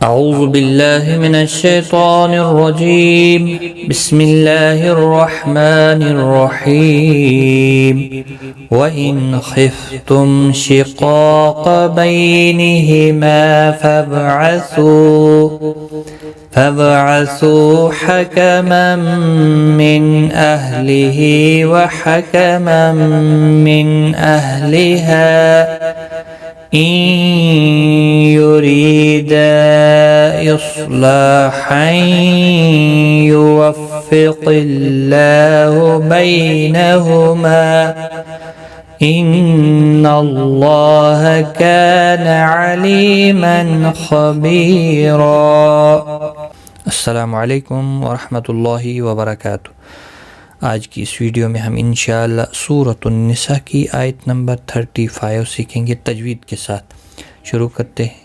أعوذ بالله من الشيطان الرجيم. بسم الله الرحمن الرحيم. وإن خفتم شقاق بينهما فابعثوا حكما من أهله وحكما من أهلها إن يريدا إصلاحا يوفق الله بينهما إن الله كان عليما خبيرا. السلام علیکم ورحمۃ اللہ وبرکاتہ. آج کی اس ویڈیو میں ہم انشاءاللہ سورۃ النساء کی آیت نمبر 35 سیکھیں گے تجوید کے ساتھ. شروع کرتے ہیں.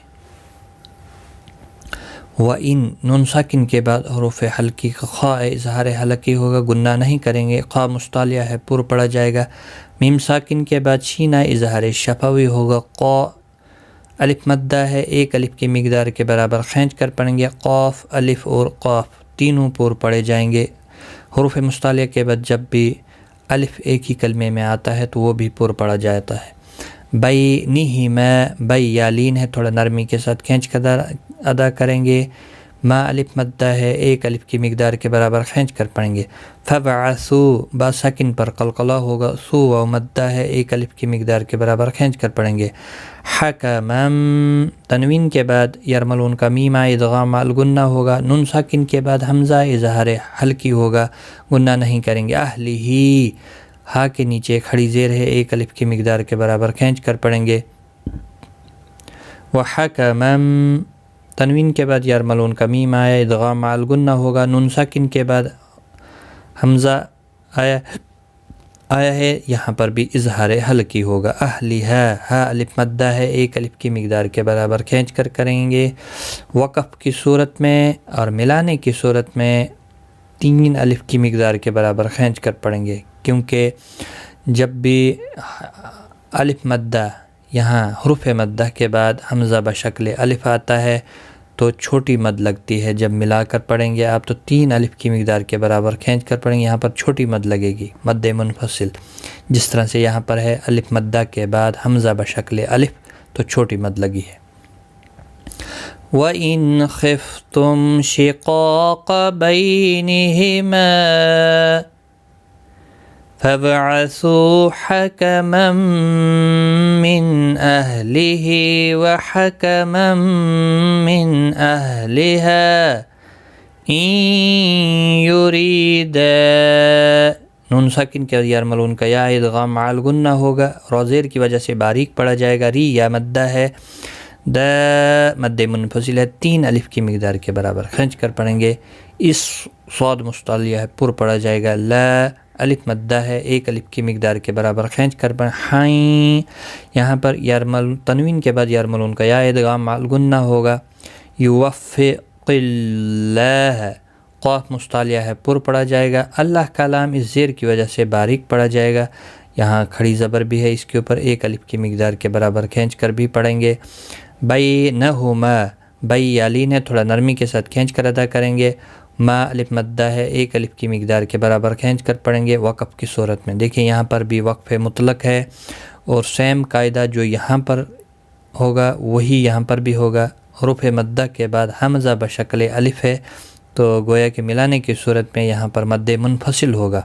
وَإِن نون ساکن کے بعد حروف حلقی کا خاء اظہار حلقی ہوگا، گناہ نہیں کریں گے. خاء مستعلیہ ہے، پر پڑا جائے گا. میم ساکن کے بعد شین اظہار شفوی ہوگا. قا الف مدہ ہے، ایک الف کی مقدار کے برابر کھینچ کر پڑھیں گے. قاف الف اور قاف تینوں پر پڑے جائیں گے. حروف مستعلیہ کے بعد جب بھی الف ایک ہی کلمے میں آتا ہے تو وہ بھی پر پڑا جاتا ہے. بینہما بی یا لین ہے، تھوڑا نرمی کے ساتھ کھینچ کر ادا کریں گے. ما الف مدہ ہے، ایک الف کی مقدار کے برابر کھینچ کر پڑھیں گے. فبعثوا با ساکن پر قلقلہ ہوگا. سو و مدہ ہے، ایک الف کی مقدار کے برابر کھینچ کر پڑھیں گے. حکما تنوین کے بعد یرملون کا میم ادغام الگنہ ہوگا. نون ساکن کے بعد حمزہ اظہار حلقی ہوگا، گناہ نہیں کریں گے. اہلہی ہا کے نیچے کھڑی زیر ہے، ایک الف کی مقدار کے برابر کھینچ کر پڑھیں گے. وحکما تنوین کے بعد یرملون کا میم آیا ادغام الگنہ ہوگا. نون ساکن کے بعد حمزہ آیا ہے، یہاں پر بھی اظہار حلقی ہوگا. اہلہا ہا الف مدہ ہے، ایک الف کی مقدار کے برابر کھینچ کر کریں گے. وقف کی صورت میں اور ملانے کی صورت میں 3 الف کی مقدار کے برابر کھینچ کر پڑھیں گے، کیونکہ جب بھی الف مدہ یہاں حروف مدہ کے بعد حمزہ بشکل الف آتا ہے تو چھوٹی مد لگتی ہے. جب ملا کر پڑھیں گے آپ تو 3 الف کی مقدار کے برابر کھینچ کر پڑھیں گے. یہاں پر چھوٹی مد لگے گی، مد منفصل، جس طرح سے یہاں پر ہے الف مدہ کے بعد حمزہ بشکل الف تو چھوٹی مد لگی ہے. وَإِنْ خِفْتُمْ شِقَاقَ بَيْنِهِمَا فَابْعَثُوا حَكَمًا مِّنْ أَهْلِهِ وَحَكَمًا مِّنْ أَهْلِهَا إِن يُرِيدَا نون ساکن کے یرملون کا یا ادغام مع الغنہ ہوگا. روزیر کی وجہ سے باریک پڑا جائے گا. ری یا مدہ ہے، دا مد منفصل ہے، 3 الف کی مقدار کے برابر کھینچ کر پڑھیں گے. اس صاد مستعلیہ ہے، پر پڑا جائے گا. لا الف مدہ ہے، ایک الف کی مقدار کے برابر کھینچ کر پڑھیں. حائیں یہاں پر یرمل تنوین کے بعد یرملون کا یا ادغام مع الغنہ ہوگا. یوفق اللہ قاف مستعلیہ ہے، پر پڑا جائے گا. اللہ کا لام اس زیر کی وجہ سے باریک پڑا جائے گا. یہاں کھڑی زبر بھی ہے، اس کے اوپر ایک الف کی مقدار کے برابر کھینچ کر بھی پڑھیں گے. بینہما بی یا لین ہے، تھوڑا نرمی کے ساتھ کھینچ کر ادا کریں گے. ما الف مدہ ہے، ایک الف کی مقدار کے برابر کھینچ کر پڑھیں گے. وقف کی صورت میں دیکھیں یہاں پر بھی وقف مطلق ہے اور سیم قاعدہ جو یہاں پر ہوگا وہی یہاں پر بھی ہوگا. حروف مدہ کے بعد حمزہ بشکل الف ہے تو گویا کہ ملانے کی صورت میں یہاں پر مد منفصل ہوگا.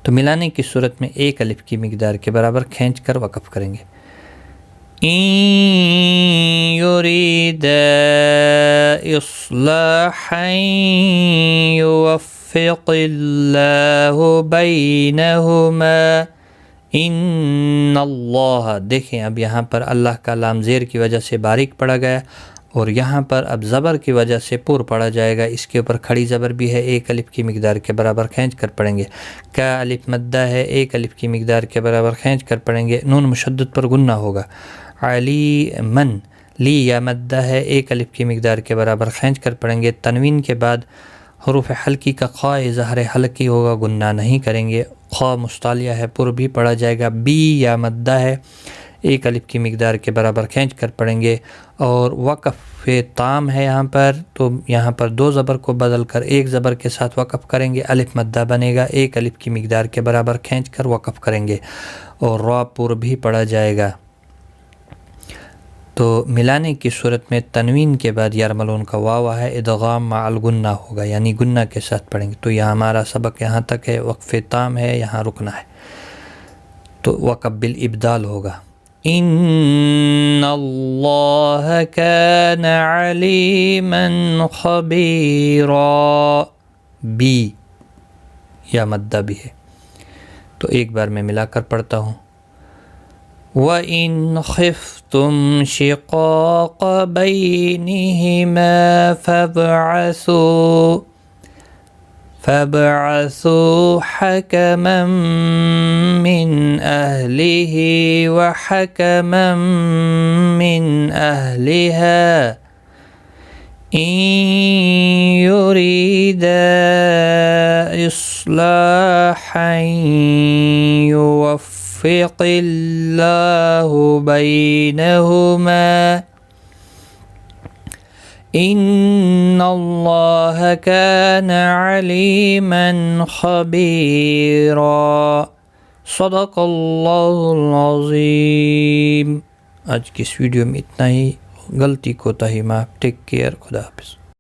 تو ملانے کی صورت میں ایک الف کی مقدار کے برابر کھینچ کر وقف کریں گے. إن يريدا إصلاحا يوفق الله بينهما إن الله دیکھیں اب یہاں پر اللہ کا لام زیر کی وجہ سے باریک پڑا گیا اور یہاں پر اب زبر کی وجہ سے پر پڑا جائے گا. اس کے اوپر کھڑی زبر بھی ہے، ایک الف کی مقدار کے برابر کھینچ کر پڑھیں گے. کا الف مدہ ہے، ایک الف کی مقدار کے برابر کھینچ کر پڑھیں گے. نون مشدد پر گنہ ہوگا. علی من لی یا مدہ ہے، ایک الف کی مقدار کے برابر کھینچ کر پڑھیں گے. تنوین کے بعد حروف حلقی کا خاء ظاہر حلقی ہوگا، گناہ نہیں کریں گے. خاء مستعلیہ ہے، پر بھی پڑھا جائے گا. بی یا مدہ ہے، ایک الف کی مقدار کے برابر کھینچ کر پڑھیں گے، اور وقف تام ہے یہاں پر، تو یہاں پر 2 زبر کو بدل کر ایک زبر کے ساتھ وقف کریں گے، الف مدہ بنے گا، ایک الف کی مقدار کے برابر کھینچ کر وقف کریں گے، اور را پر بھی پڑھا جائے گا۔ تو ملانے کی صورت میں تنوین کے بعد یرملون کا واو ہے، ادغام مع الغنہ ہوگا، یعنی گنہ کے ساتھ پڑھیں گے۔ تو یہ ہمارا سبق یہاں تک ہے، وقف تام ہے، یہاں رکنا ہے، تو وقف بالابدال ہوگا۔ ان اللہ کان علیما خبیرا، بی یا مدہ بھی ہے، تو ایک بار میں ملا کر پڑھتا ہوں۔ وَإِنْ خِفْتُمْ شِقَاقَ بَيْنِهِمَا فَابْعَثُوا حَكَمًا مِّنْ أَهْلِهِ وَحَكَمًا مِّنْ أَهْلِهَا إِن يُرِيدَا إِصْلَاحًا يُوَفِّقِ اللَّهُ بَيْنَهُمَا إِنَّ اللَّهَ كَانَ عَلِيمًا خَبِيرًا۔ صدق اللہ العظیم۔ آج کی اس ویڈیو میں اتنا ہی، غلطی کوتاہی معاف، ٹیک کیئر، خدا حافظ۔